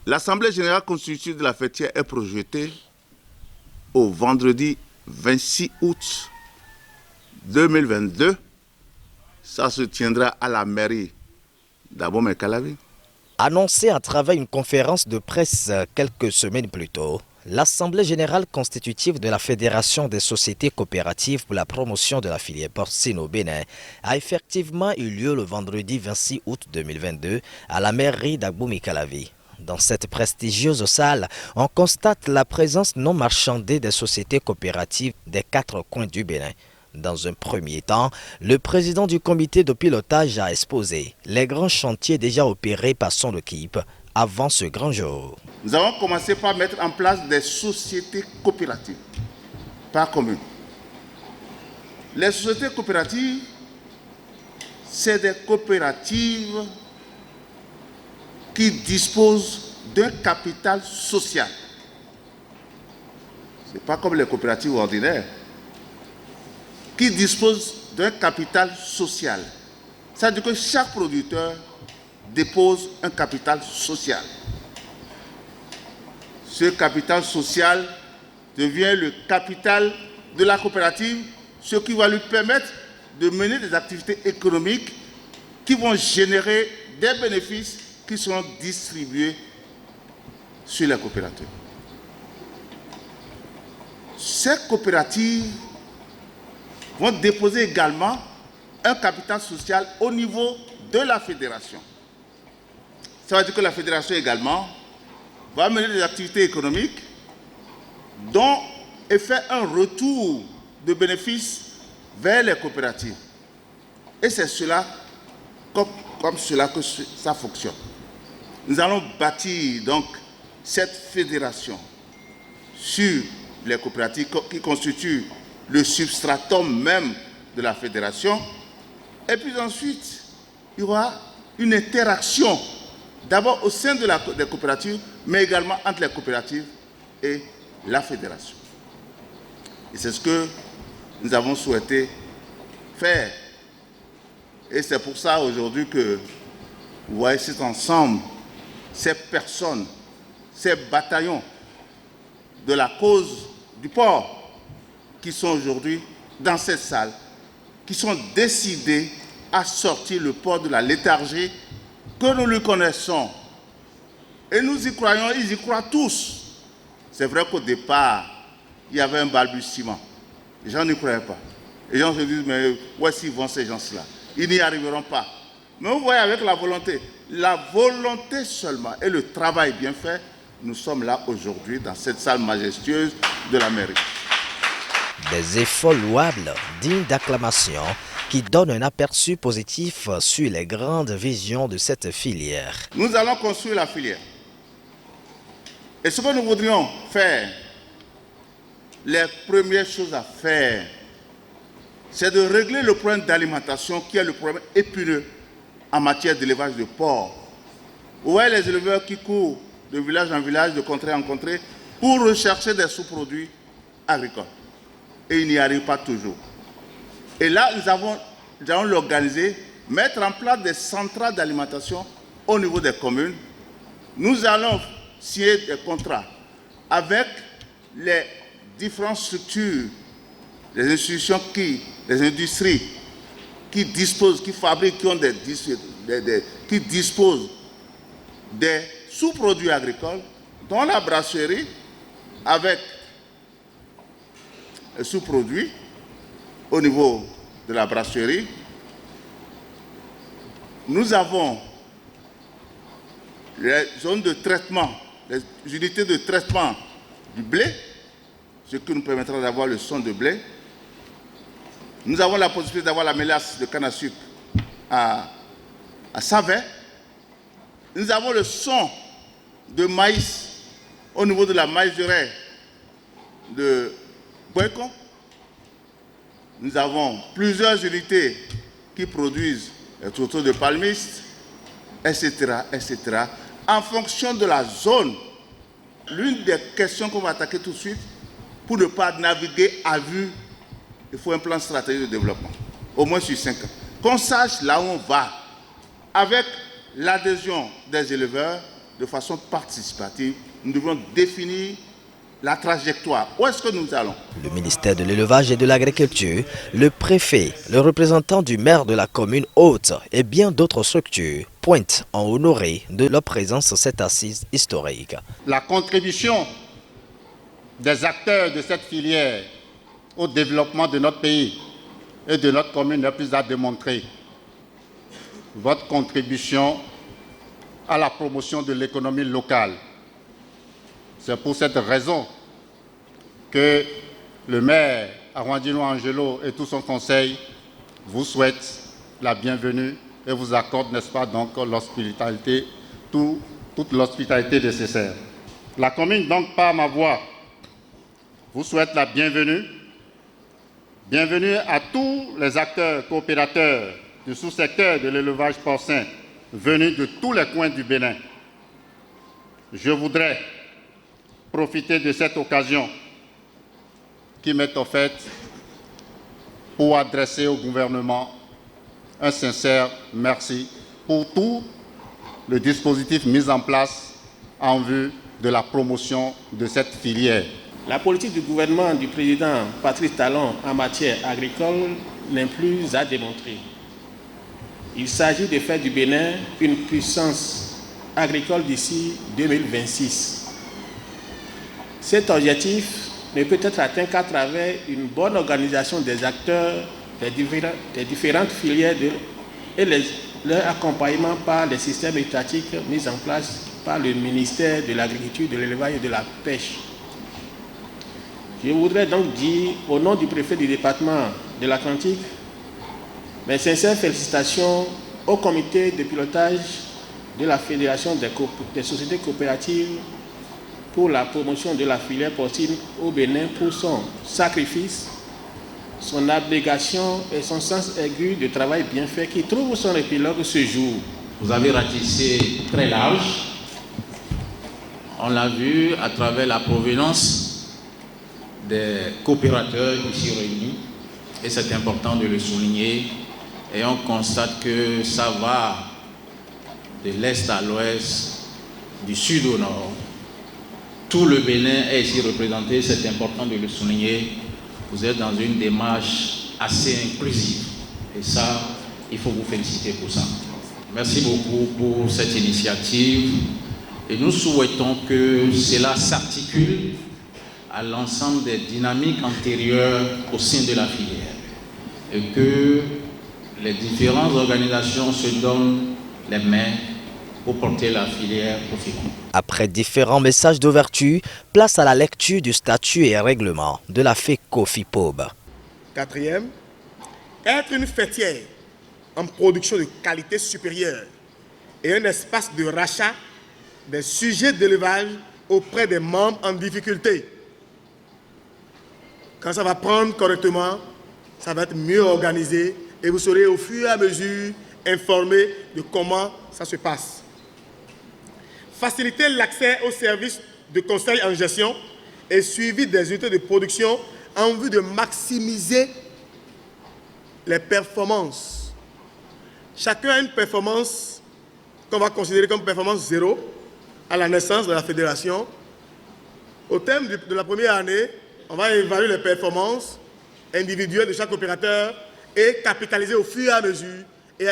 L'Assemblée générale constitutive de la fêtière est projetée au vendredi 26 août 2022. Ça se tiendra à la mairie d'Abomey-Calavi. Annoncé à travers une conférence de presse quelques semaines plus tôt, l'Assemblée générale constitutive de la Fédération des sociétés coopératives pour la promotion de la filière porcine au Bénin a effectivement eu lieu le vendredi 26 août 2022 à la mairie d'Abomey-Calavi. Dans cette prestigieuse salle, on constate la présence non marchandée des sociétés coopératives des 4 coins du Bénin. Dans un premier temps, le président du comité de pilotage a exposé les grands chantiers déjà opérés par son équipe avant ce grand jour. Nous avons commencé par mettre en place des sociétés coopératives par commune. Les sociétés coopératives, c'est des coopératives qui disposent d'un capital social. Ce n'est pas comme les coopératives ordinaires, qui disposent d'un capital social. C'est-à-dire que chaque producteur dépose un capital social. Ce capital social devient le capital de la coopérative, ce qui va lui permettre de mener des activités économiques qui vont générer des bénéfices qui seront distribués sur les coopératives. Ces coopératives vont déposer également un capital social au niveau de la fédération. Ça veut dire que la fédération également va mener des activités économiques dont est fait un retour de bénéfices vers les coopératives. Et c'est cela, comme cela que ça fonctionne. Nous allons bâtir donc cette fédération sur les coopératives qui constituent le substratum même de la fédération. Et puis ensuite, il y aura une interaction, d'abord au sein des coopératives, mais également entre les coopératives et la fédération. Et c'est ce que nous avons souhaité faire. Et c'est pour ça aujourd'hui que vous voyez cet ensemble, ces personnes, ces bataillons de la cause du porc qui sont aujourd'hui dans cette salle, qui sont décidés à sortir le porc de la léthargie que nous lui connaissons. Et nous y croyons, ils y croient tous. C'est vrai qu'au départ, il y avait un balbutiement. Les gens n'y croyaient pas. Les gens se disent, mais où est-ce qu'ils vont ces gens-là? Ils n'y arriveront pas. Mais vous voyez, avec la volonté seulement et le travail bien fait, nous sommes là aujourd'hui dans cette salle majestueuse de la mairie. Des efforts louables, dignes d'acclamation, qui donnent un aperçu positif sur les grandes visions de cette filière. Nous allons construire la filière. Et ce que nous voudrions faire, les premières choses à faire, c'est de régler le problème d'alimentation qui est le problème épineux en matière d'élevage de porc. Vous voyez les éleveurs qui courent de village en village, de contrée en contrée, pour rechercher des sous-produits agricoles. Et ils n'y arrivent pas toujours. Et là, nous allons l'organiser, mettre en place des centrales d'alimentation au niveau des communes. Nous allons signer des contrats avec les différentes structures, les institutions les industries qui disposent, qui fabriquent, qui disposent des sous-produits agricoles, dont la brasserie, avec les sous-produits au niveau de la brasserie. Nous avons les zones de traitement, les unités de traitement du blé, ce qui nous permettra d'avoir le son de blé. Nous avons la possibilité d'avoir la mélasse de canne à sucre à Savin. Nous avons le son de maïs au niveau de la maïseraie de Boycon. Nous avons plusieurs unités qui produisent les tourteaux de palmistes, etc., etc. En fonction de la zone, l'une des questions qu'on va attaquer tout de suite, pour ne pas naviguer à vue, il faut un plan stratégique de développement, au moins sur 5 ans. Qu'on sache là où on va, avec l'adhésion des éleveurs, de façon participative, nous devons définir la trajectoire. Où est-ce que nous allons? Le ministère de l'Élevage et de l'Agriculture, le préfet, le représentant du maire de la commune haute et bien d'autres structures pointent en honoré de leur présence à cette assise historique. La contribution des acteurs de cette filière au développement de notre pays et de notre commune n'est plus à démontrer. Votre contribution à la promotion de l'économie locale. C'est pour cette raison que le maire Arwandino Angelo et tout son conseil vous souhaitent la bienvenue et vous accordent, n'est-ce pas, donc l'hospitalité, toute l'hospitalité nécessaire. La commune, donc, par ma voix, vous souhaite la bienvenue. Bienvenue à tous les acteurs coopérateurs du sous-secteur de l'élevage porcin venus de tous les coins du Bénin. Je voudrais profiter de cette occasion qui m'est offerte pour adresser au gouvernement un sincère merci pour tout le dispositif mis en place en vue de la promotion de cette filière. La politique du gouvernement du président Patrice Talon en matière agricole n'est plus à démontrer. Il s'agit de faire du Bénin une puissance agricole d'ici 2026. Cet objectif ne peut être atteint qu'à travers une bonne organisation des acteurs des différentes filières et leur accompagnement par les systèmes étatiques mis en place par le ministère de l'Agriculture, de l'Élevage et de la Pêche. Je voudrais donc dire, au nom du préfet du département de l'Atlantique, mes sincères félicitations au comité de pilotage de la Fédération des sociétés coopératives pour la promotion de la filière porcine au Bénin pour son sacrifice, son abnégation et son sens aigu de travail bien fait qui trouve son épilogue ce jour. Vous avez ratissé très large. On l'a vu à travers la provenance des coopérateurs ici réunis, et c'est important de le souligner, et on constate que ça va de l'est à l'ouest, du sud au nord. Tout le Bénin est ici représenté, c'est important de le souligner. Vous êtes dans une démarche assez inclusive, et ça, il faut vous féliciter pour ça. Merci beaucoup pour cette initiative, et nous souhaitons que cela s'articule à l'ensemble des dynamiques antérieures au sein de la filière et que les différentes organisations se donnent les mains pour porter la filière au fécond. Après différents messages d'ouverture, place à la lecture du statut et règlement de la FECOFIPOB. Quatrième, être une fêtière en production de qualité supérieure et un espace de rachat des sujets d'élevage auprès des membres en difficulté. Quand ça va prendre correctement, ça va être mieux organisé et vous serez au fur et à mesure informés de comment ça se passe. Faciliter l'accès aux services de conseil en gestion et suivi des unités de production en vue de maximiser les performances. Chacun a une performance qu'on va considérer comme performance zéro à la naissance de la fédération. Au terme de la première année, on va évaluer les performances individuelles de chaque opérateur et capitaliser au fur et à mesure et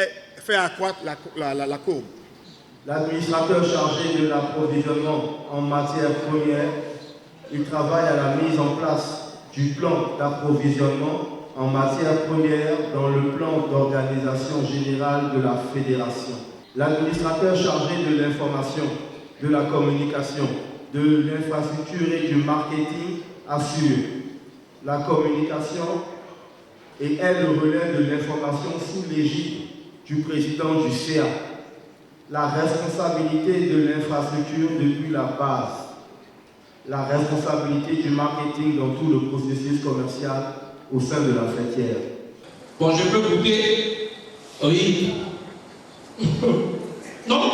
faire accroître la courbe. L'administrateur chargé de l'approvisionnement en matières premières, il travaille à la mise en place du plan d'approvisionnement en matières premières dans le plan d'organisation générale de la fédération. L'administrateur chargé de l'information, de la communication, de l'infrastructure et du marketing assure la communication et est le relais de l'information sous l'égide du président du CA. La responsabilité de l'infrastructure depuis la base, la responsabilité du marketing dans tout le processus commercial au sein de la fêtière. Bon, je peux goûter. Oui. Non.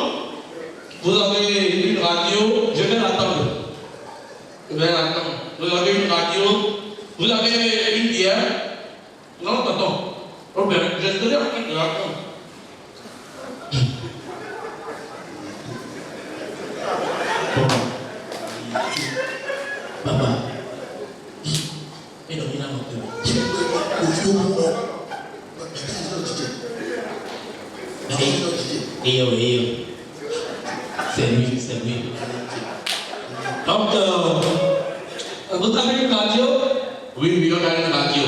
Vous avez une radio, je vais l'attendre. Je vais l'attendre. Vous avez une radio, vous avez une bière. Non, attends. Oh bien, je serai en train de l'attendre. Papa. Et donc, il a monté. Et c'est lui, c'est lui. Donc, vous avez une radio? Oui, on a une radio.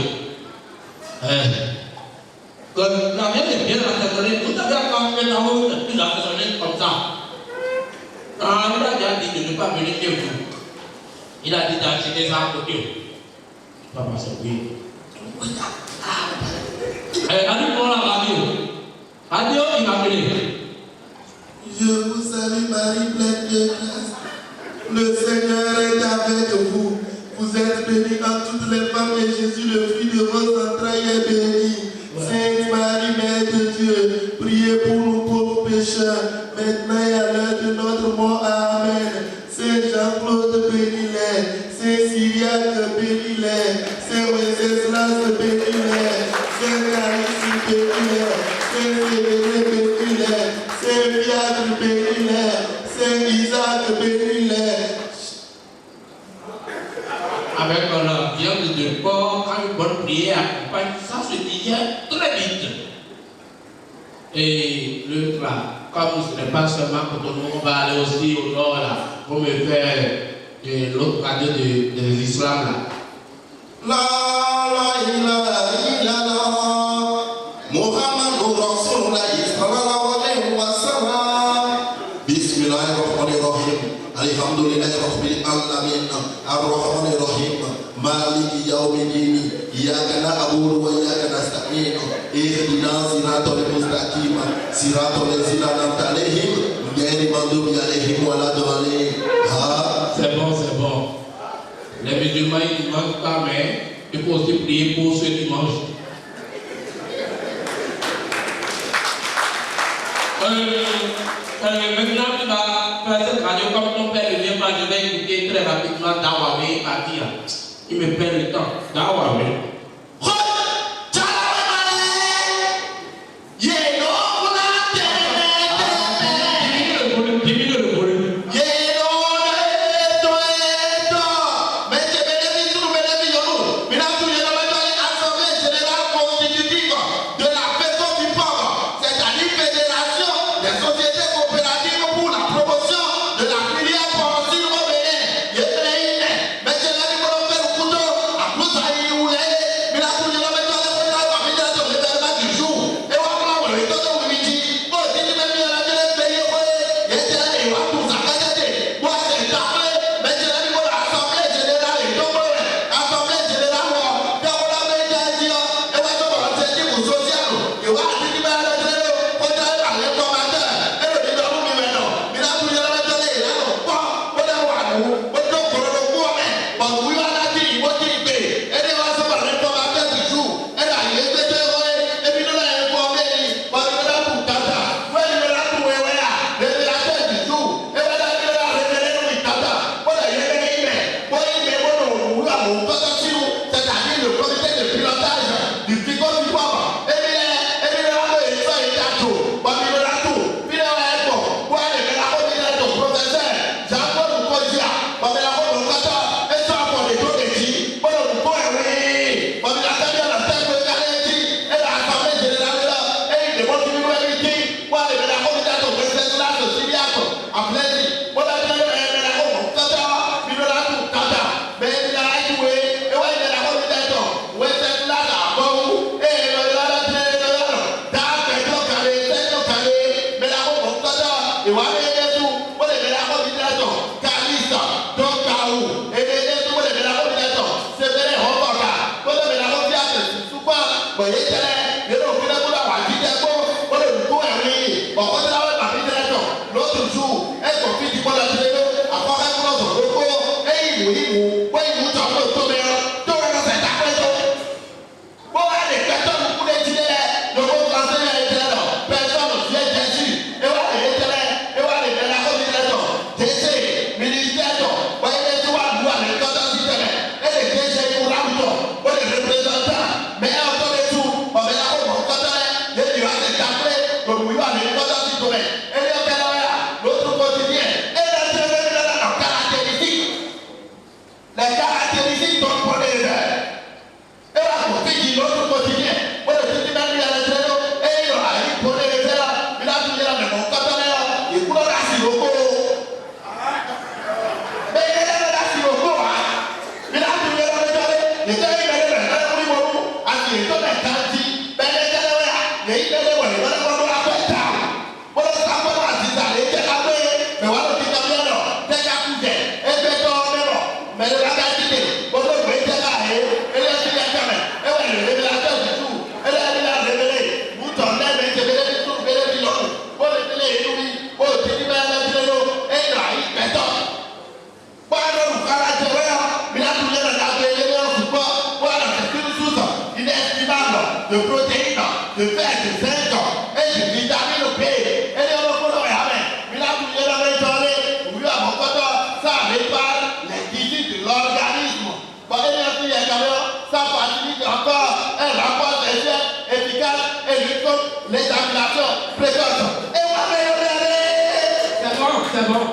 La mienne est bien assaisonnée. Vous avez encore fait la route plus assaisonnée comme ça. Ah, il a déjà dit de ne pas venir chez vous. Il a dit d'acheter des arbres de Dieu. Papa, c'est oui. Allume-moi la radio. Radio, il m'a appelé. Je vous salue Marie, pleine de grâce. Le Seigneur est avec vous. Vous êtes bénie entre toutes les femmes et Jésus, le fruit de vos entrailles, est béni. Sainte Marie, Mère de Dieu, priez pour nous pauvres pécheurs, maintenant et à l'heure de notre mort. Amen. Saint Jean-Claude, bénis-les. Saint Syriaque, bénis-les. Saint Wenceslas, bénis-les. Saint Calice, bénis-les. Saint Sévéré, bénis-les. Saint Fiacre, bénis-les. Saint Isaac, bénis-les. Avec la viande de porc, quand une bonne prière accompagne, ça se digère très vite. Et le plat, comme ce n'est pas seulement Cotonou, on va aller aussi au nord là, pour me faire l'autre radio de l'islam là. La ilaha illallah Muhammadur Rasulullah sallallahu alayhi wa sallam. Bismillahirrahmanirrahim. Alhamdulillahi rabbil alamin. Ar-Rahmanir Rahim. Maliki yawmiddin. Iyyaka na'budu wa iyyaka nasta'in. Ihdinas siratal mustaqim. Siratal ladzina an'amta alayhim ghayril maghdubi alayhim waladdallin. C'est bon, c'est bon. Les musulmans, ils ne mangent pas, mais il faut aussi prier pour ceux qui mangent. Maintenant, tu vas faire cette radio comme ton père ne vient pas, je vais écouter très rapidement Dawawé partir. Il me perd le temps. Dawawé. mais le radicalité, bon, le métier là, elle est sur Internet, elle est le révélateur du tout, elle a révélé, vous tournez, mais c'est le tout, mais le pilon, bon, le télé, bon, le télé, mais le télé, et là, il bétonne. Bon, alors, vous caractère, mais là, tout le monde a gagné, voilà, c'est une source inestimable de protéines, de fer, de zinc, et de vitamines au pays. Et les gens qui mais là, tout le monde a gagné, vous voyez, ça répare les tissus de l'organisme. Bon, et les gens ça facilite encore un rapport sexuel efficace et lutte contre l'éjaculation précoce. Et moi, c'est bon, c'est bon.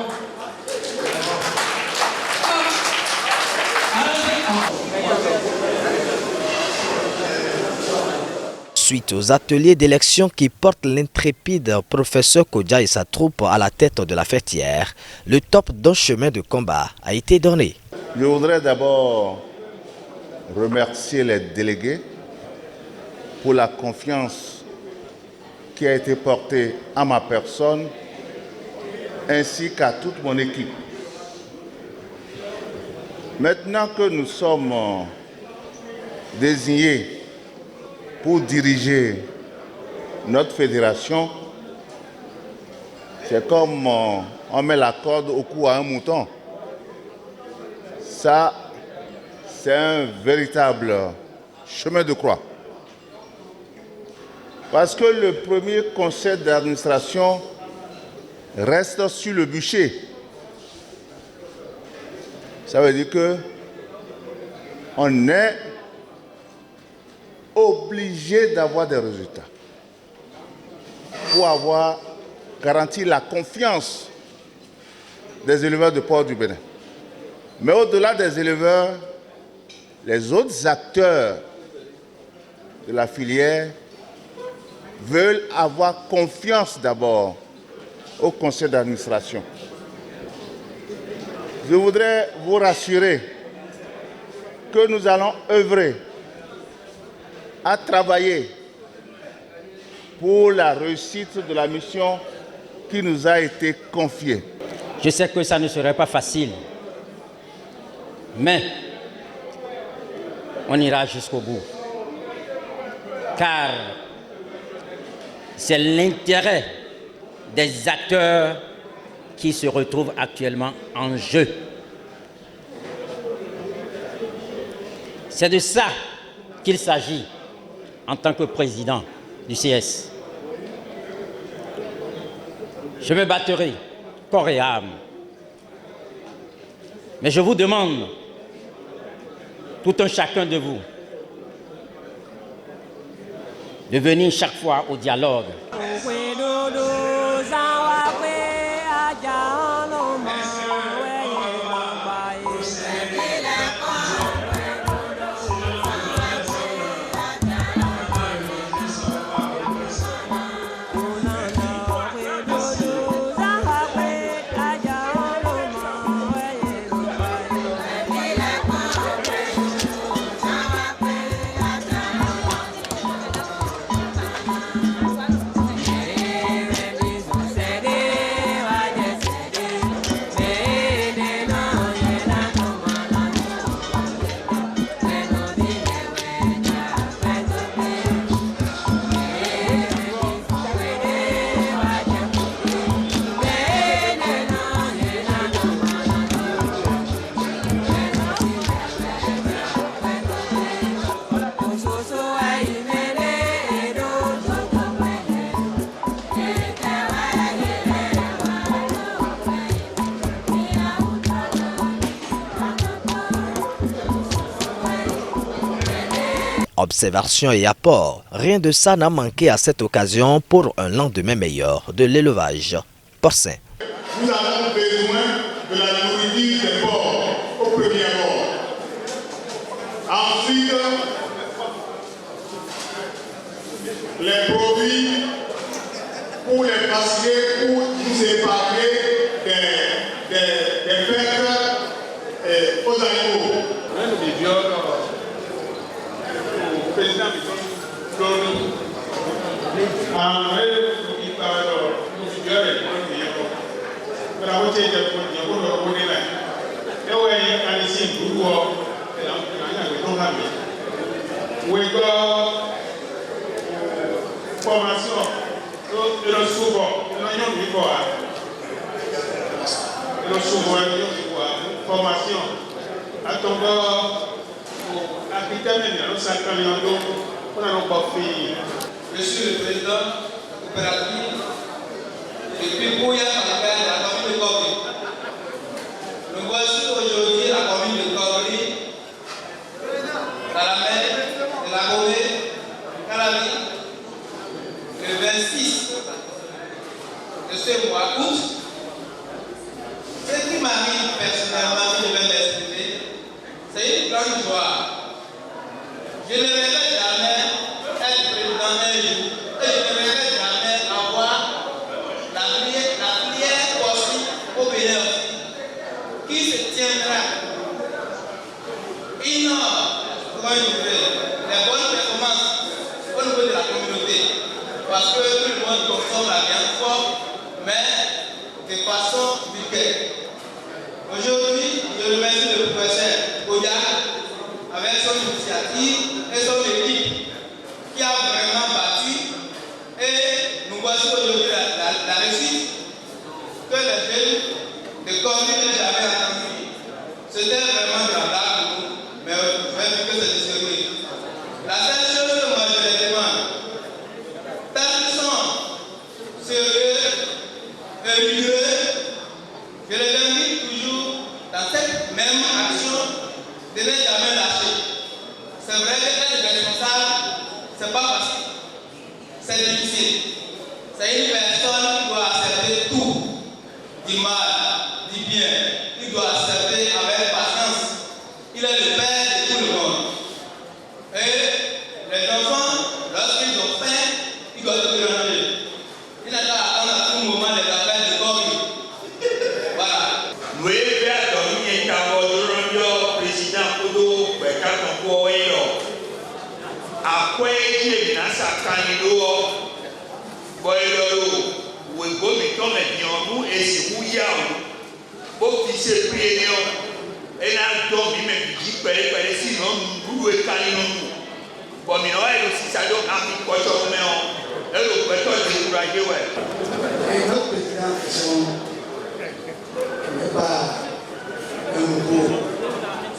Suite aux ateliers d'élection qui portent l'intrépide professeur Kodja et sa troupe à la tête de la fêtière, le top d'un chemin de combat a été donné. Je voudrais d'abord remercier les délégués pour la confiance qui a été portée à ma personne ainsi qu'à toute mon équipe. Maintenant que nous sommes désignés pour diriger notre fédération, c'est comme on met la corde au cou à un mouton. Ça, c'est un véritable chemin de croix. Parce que le premier conseil d'administration reste sur le bûcher. Ça veut dire qu'on est obligé d'avoir des résultats pour avoir garanti la confiance des éleveurs de porc du Bénin. Mais au-delà des éleveurs, les autres acteurs de la filière veulent avoir confiance d'abord au conseil d'administration. Je voudrais vous rassurer que nous allons œuvrer à travailler pour la réussite de la mission qui nous a été confiée. Je sais que ça ne serait pas facile, mais on ira jusqu'au bout. Car c'est l'intérêt des acteurs qui se retrouvent actuellement en jeu. C'est de ça qu'il s'agit en tant que président du CS. Je me battrai corps et âme. Mais je vous demande, tout un chacun de vous, de venir chaque fois au dialogue. Observation et apport, rien de ça n'a manqué à cette occasion pour un lendemain meilleur de l'élevage porcin. Nous avons besoin de la nourriture des porcs au premier abord. Ensuite, les produits pour les passer, pour nous épargner des fêtes aux animaux. Président Flori, formation à ton bord, à Pitamène, nous saluons pour nos pauvres. Je suis le président de la coopérative depuis Bouya de la commune de Kogri. Nous voici aujourd'hui la commune de Kogri, dans la mer de la Gomée, Calami, le 26 de ce mois août. Ce qui m'a mis personnellement, je vais m'exprimer, c'est une grande joie. Je ne rêvais jamais être président un jour et je ne rêvais jamais avoir la filière possible au Bénin qui se tiendra. Comment les bonnes performances au niveau de la communauté, parce que tout le monde consomme la viande forte, mais de façon vulgaire. Aujourd'hui, je remercie le professeur Goya avec son initiative et son équipe qui a vraiment battu, et nous voici aujourd'hui la réussite que les jeunes de Kogri n'ont jamais attendue. C'était vraiment de la blague pour nous, mais je vais dire que c'est sérieux. La seule chose que moi je les demande, tant qu'ils sont sérieux et rigoureux, je les invite toujours dans cette même action de ne jamais lâcher. C'est vrai qu'être responsable, c'est pas facile, c'est difficile. C'est une personne qui doit accepter tout, du mal, du bien. Il doit accepter avec patience. Il est le père de tout le monde. Et les enfants, lorsqu'ils ont faim, ils doivent se ranger. Il n'a qu'à attendre à tout moment les appels de Kogri. Voilà. Oui, président Kodo, après qui nasa kanido boyolo we go mi to me dionu esi wuya o bo fi se priye o e na do mi me bi pere si no ndu e kanino bo mi no e lo si sado ami ko to me o e lo pe to de kuraje we et notre président n'est pas un nouveau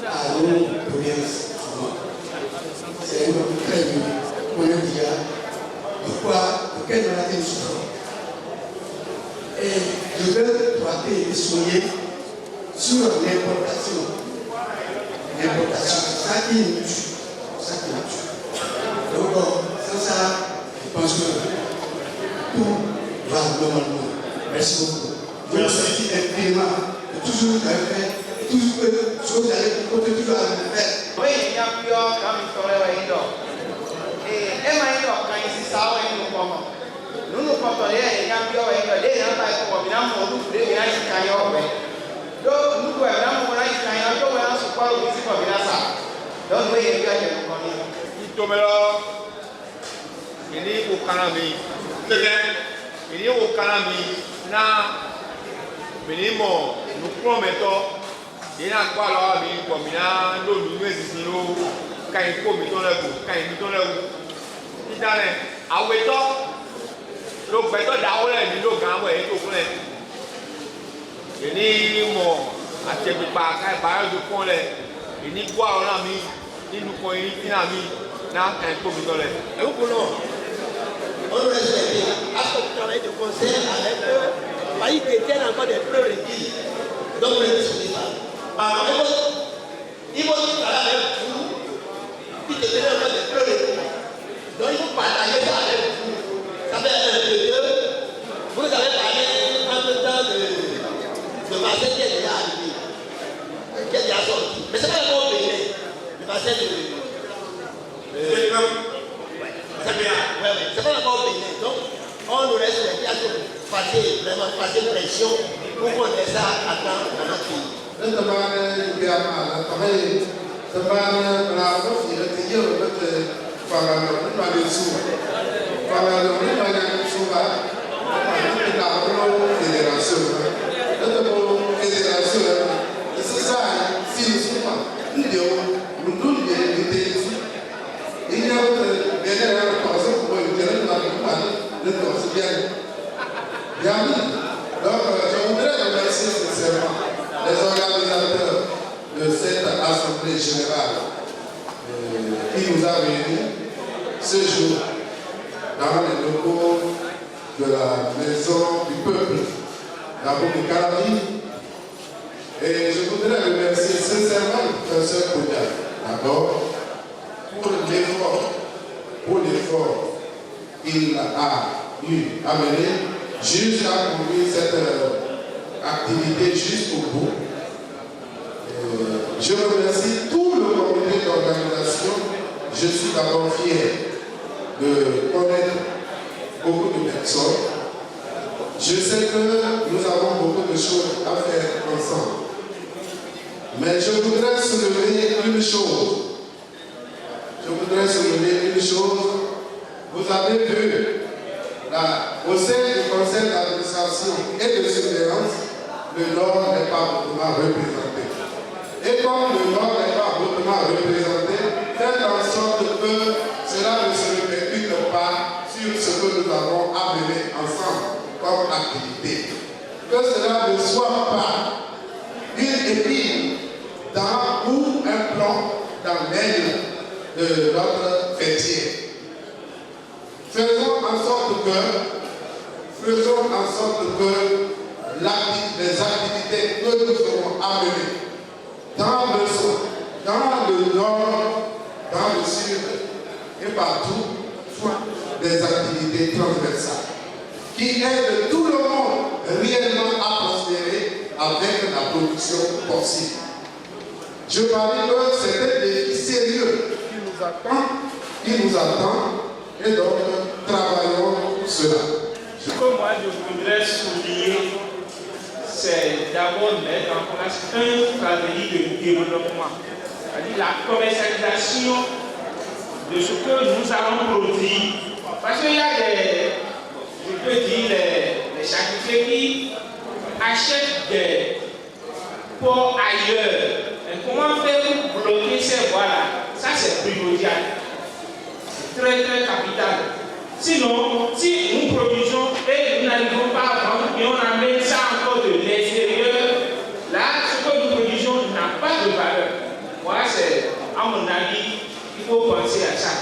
à nos provinces. C'est un homme très bien, on a dit, auquel on a été souffrant. Et je veux traiter et soigner sur l'importation. L'importation, c'est ça qui nous tue. Donc, sans ça, je pense que tout va normalement. Merci beaucoup. Je vous remercie infiniment de tout ce que vous avez fait, et tout ce que vous allez continuer à faire. Oui, il y a plusieurs quand il serait et maintenant, quand il s'est sauvé, nous portons les gens qui ont été là, pour bien nous les gens qui ont été donc nous pouvons vraiment voir les gens qui ont été sur quoi le pour bien ça. Donc oui, il y a des gens qui tombent là. Il est au Canami. Il est au Canami. Nous promettons. Il y a quoi là, mais comme il y a nous quand il faut mettre le goût, quand il met le goût. Il y a un weto, le weto d'Aoulé, il y a un gamme et tout le. Il y a mon à tes pas quand il de fond les. Il y a quoi on a mis, il nous faut il a mis là quand il faut mettre le. Et vous voulons, on respecte à ce travail de concert avec eux, il détient encore des preuves requises. Donc le respect. Il faut parler avec vous, il te donne encore des preuves. Donc il faut partager ça avec vous. Ça fait un peu de. Vous avez parlé en même temps de Marseille qui est déjà arrivé, qui est déjà sorti. Mais ce n'est pas encore payé. Le Marseille de. C'est pas encore payé. Donc on nous laisse les pièces pour passer pression pour qu'on ait ça à temps dans notre pays. Donc, je voudrais remercier sincèrement les organisateurs l'Assemblée générale qui nous a réunis ce jour dans les locaux de la Maison du Peuple, la Bourg Carabi. Et je voudrais remercier sincèrement le professeur Koudia, d'abord, pour l'effort qu'il a eu à mener jusqu'à conduire cette activité jusqu'au bout. Je remercie tout le comité d'organisation. Je suis d'abord fier de connaître beaucoup de personnes. Je sais que nous avons beaucoup de choses à faire ensemble. Mais je voudrais soulever une chose. Vous avez vu, au sein du conseil d'administration et de surveillance, le Nord n'est pas beaucoup représenté. Et comme le Nord n'est pas beaucoup représenté, faites en sorte que cela ne se répercute pas sur ce que nous avons amené ensemble comme activité. Que cela ne soit pas une épine ou un plomb dans l'aile de notre fêtier. Faisons en sorte que les activités que nous aurons amenées dans le nord, dans le sud et partout soient des activités transversales qui aident tout le monde réellement à prospérer avec la production possible. Je parie que c'est un défi sérieux qui nous attend et donc travaillons pour cela. Ce que moi je voudrais souligner, c'est d'abord mettre en place un stratégie de développement, c'est-à-dire la commercialisation de ce que nous allons produire. Parce qu'il y a les charcutiers qui achètent des porcs ailleurs. Et comment faire pour bloquer ces voies-là? Ça c'est primordial. C'est très très capital. Sinon, si nous produisons et nous n'arrivons pas à vendre et on amène ça encore de l'extérieur, là, ce que nous produisons n'a pas de valeur. Voilà, c'est, à mon avis, il faut penser à ça.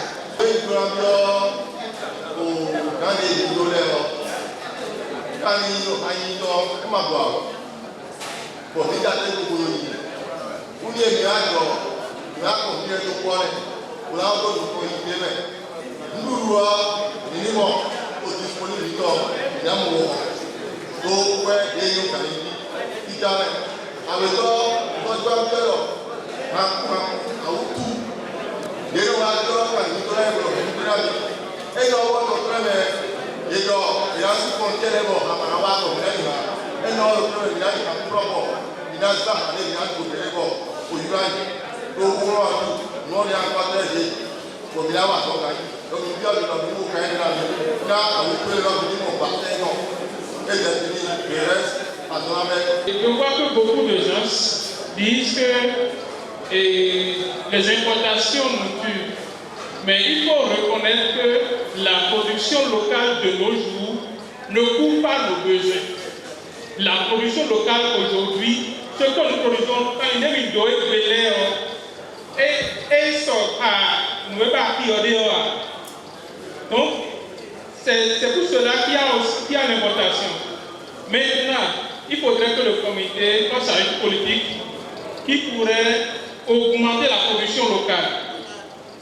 Je vois que beaucoup de gens disent que les importations nous tuent. Mais il faut reconnaître que la production locale de nos jours ne couvre pas nos besoins. La production locale aujourd'hui, ce que nous produisons, quand il y a une doigt et sort à nous pas donc, c'est pour cela qu'il y a l'importation. Maintenant, il faudrait que le comité fasse une politique qui pourrait augmenter la production locale.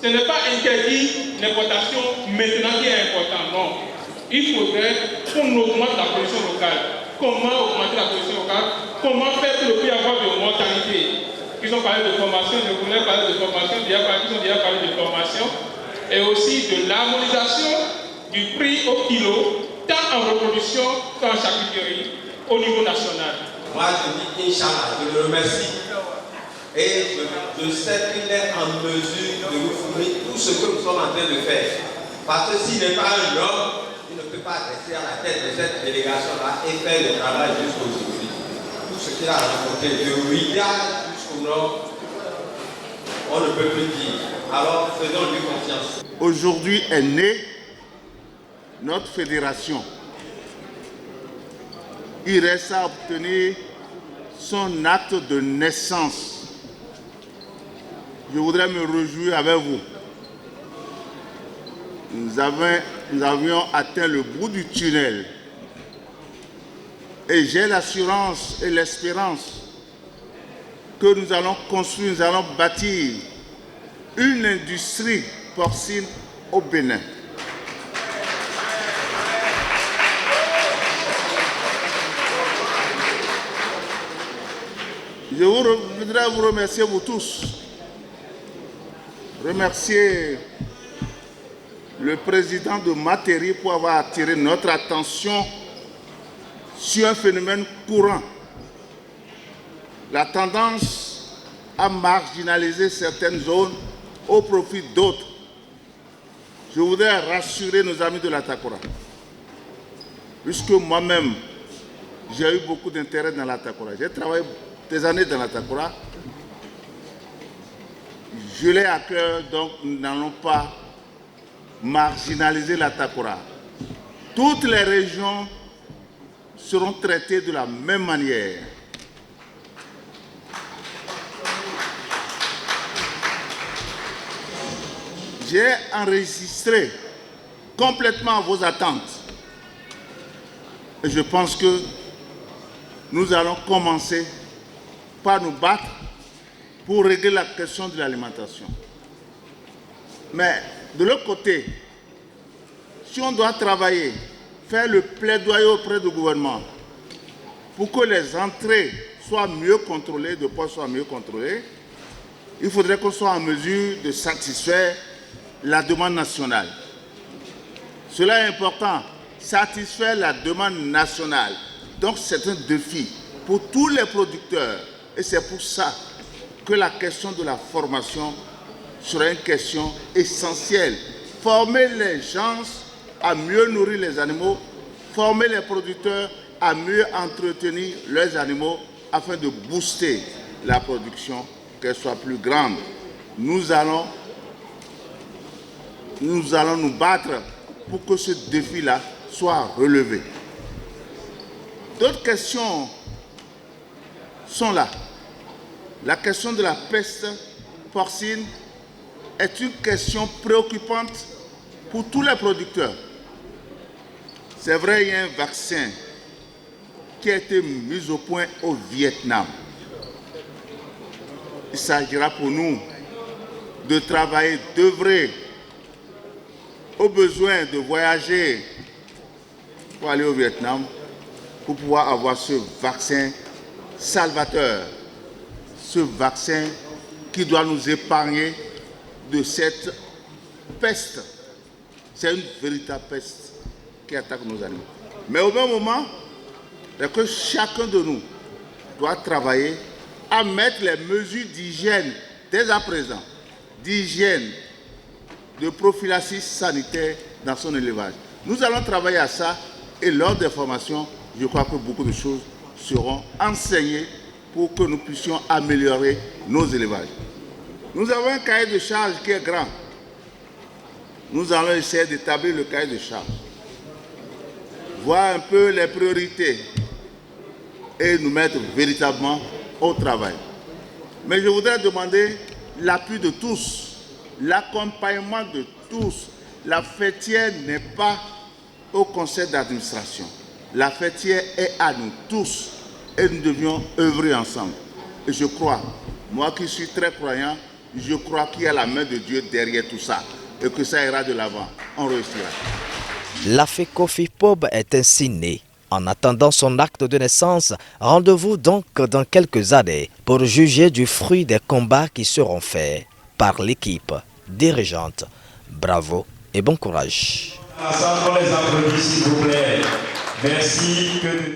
Ce n'est pas interdit l'importation maintenant qui est important, non. Il faudrait qu'on augmente la production locale. Comment augmenter la production locale? Comment faire pour ne plus avoir de mortalité? Ils ont parlé de formation, je voulais parler de formation, ils ont déjà parlé de formation, et aussi de l'harmonisation du prix au kilo, tant en reproduction qu'en charcuterie, au niveau national. Moi, je dis Inch'Allah, je le remercie. Et je sais qu'il est en mesure de nous fournir tout ce que nous sommes en train de faire. Parce que s'il n'est pas un homme, il ne peut pas rester à la tête de cette délégation-là et faire le travail jusqu'aujourd'hui. Tout ce qu'il a rencontré, de Ouidah jusqu'au nord, on ne peut plus dire. Alors, faisons-lui confiance. Aujourd'hui est née notre fédération. Il reste à obtenir son acte de naissance. je voudrais me réjouir avec vous. Nous avions atteint le bout du tunnel. Et j'ai l'assurance et l'espérance que nous allons construire, nous allons bâtir une industrie porcine au Bénin. Je voudrais vous remercier vous tous. Remercier le président de Materi pour avoir attiré notre attention sur un phénomène courant. La tendance à marginaliser certaines zones au profit d'autres. Je voudrais rassurer nos amis de la Takora, puisque moi-même, j'ai eu beaucoup d'intérêt dans la Takora. J'ai travaillé des années dans la Takora. Je l'ai à cœur, donc nous n'allons pas marginaliser la Takora. Toutes les régions seront traitées de la même manière. J'ai enregistré complètement vos attentes. Et je pense que nous allons commencer par nous battre pour régler la question de l'alimentation. Mais de l'autre côté, si on doit travailler, faire le plaidoyer auprès du gouvernement pour que les entrées soient mieux contrôlées, de postes soient mieux contrôlées, il faudrait qu'on soit en mesure de satisfaire la demande nationale. Cela est important, satisfaire la demande nationale. Donc c'est un défi pour tous les producteurs. Et c'est pour ça que la question de la formation sera une question essentielle. Former les gens à mieux nourrir les animaux, former les producteurs à mieux entretenir leurs animaux afin de booster la production, qu'elle soit plus grande. Nous allons nous battre pour que ce défi-là soit relevé. D'autres questions sont là. La question de la peste porcine est une question préoccupante pour tous les producteurs. C'est vrai, il y a un vaccin qui a été mis au point au Vietnam. Il s'agira pour nous de travailler, d'œuvrer au besoin de voyager pour aller au Vietnam pour pouvoir avoir ce vaccin salvateur, ce vaccin qui doit nous épargner de cette peste. C'est une véritable peste qui attaque nos animaux. Mais au même moment, c'est que chacun de nous doit travailler à mettre les mesures d'hygiène dès à présent, d'hygiène, de prophylaxie sanitaire dans son élevage. Nous allons travailler à ça et lors des formations, je crois que beaucoup de choses seront enseignées pour que nous puissions améliorer nos élevages. Nous avons un cahier de charges qui est grand. Nous allons essayer d'établir le cahier de charges, voir un peu les priorités et nous mettre véritablement au travail. Mais je voudrais demander l'appui de tous, l'accompagnement de tous. La fêtière n'est pas au conseil d'administration. La fêtière est à nous tous et nous devions œuvrer ensemble. Et je crois, moi qui suis très croyant, je crois qu'il y a la main de Dieu derrière tout ça et que ça ira de l'avant. On réussira. La FECOFIPOB est ainsi née. En attendant son acte de naissance, rendez-vous donc dans quelques années pour juger du fruit des combats qui seront faits par l'équipe dirigeante. Bravo et bon courage. Ensemble, les applaudissements, s'il vous plaît. Merci.